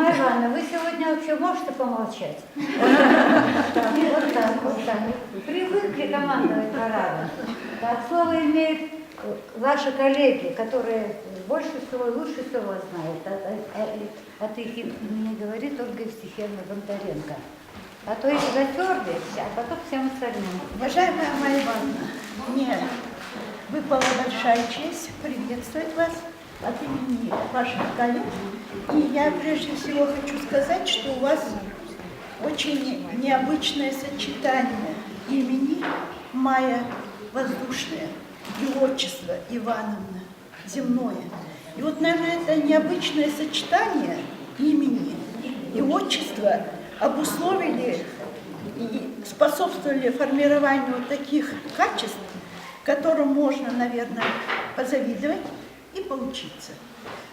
Майя Ивановна, вы сегодня вообще можете помолчать? Вот так. Привыкли командовать парадом. Так, слово имеют ваши коллеги, которые больше всего и лучше всего знают. От их имени говорит Ольга Евстихиевна Бондаренко. А то их затерлись, а потом всем остальным. Уважаемая Майя Ивановна, мне выпала большая честь приветствовать вас от имени ваших коллег. И я прежде всего хочу сказать, что у вас очень необычное сочетание имени Майя воздушное и отчество Ивановна земное. И вот, наверное, это необычное сочетание имени и отчества обусловили и способствовали формированию вот таких качеств, которым можно, наверное, позавидовать и поучиться.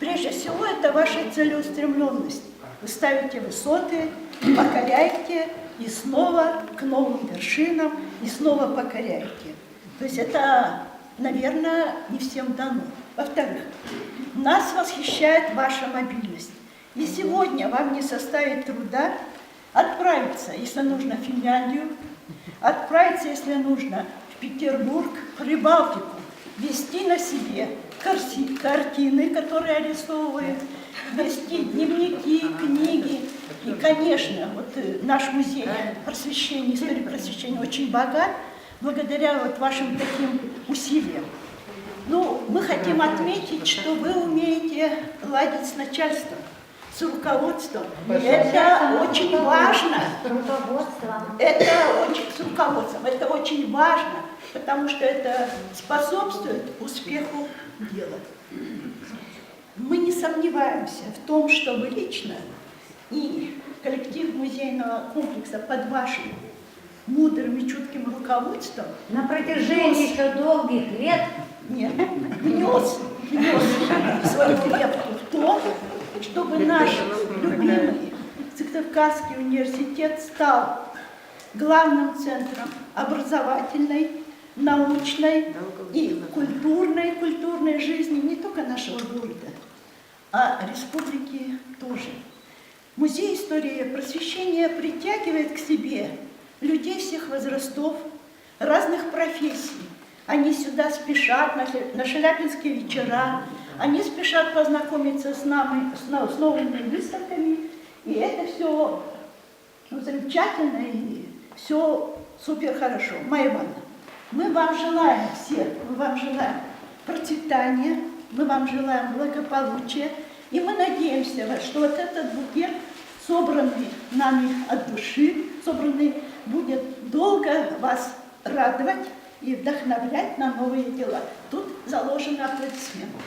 Прежде всего, это ваша целеустремленность. Вы ставите высоты, покоряете и снова к новым вершинам, и снова покоряете. То есть это, наверное, не всем дано. Во-вторых, нас восхищает ваша мобильность. И сегодня вам не составит труда отправиться, если нужно, в Финляндию, отправиться, если нужно, в Петербург, в Прибалтику, вести на себе картины, которые арестовывают, вести дневники, книги. И, конечно, вот наш музей просвещения, истории просвещения очень богат, благодаря вот вашим таким усилиям. Ну, мы хотим отметить, что вы умеете ладить с начальством, с руководством. Это очень важно. С руководством. С руководством. Это очень важно, потому что это способствует успеху дела. Мы не сомневаемся в том, что вы лично и коллектив музейного комплекса под вашим мудрым и чутким руководством На протяжении еще долгих лет внес свою лепту в то, чтобы наш любимый Сыктывкарский университет стал главным центром образовательной, научной и культурной жизни не только нашего города, а республики тоже. Музей истории и просвещения притягивает к себе людей всех возрастов, разных профессий. Они сюда спешат на Шаляпинские вечера, они спешат познакомиться с новыми выставками. И это все замечательно и все супер хорошо. Майя Ивановна, мы вам желаем всех, мы вам желаем процветания, мы вам желаем благополучия. И мы надеемся, что вот этот букет, собранный нами от души, собранный, будет долго вас радовать и вдохновлять на новые дела. Тут заложены аплодисменты.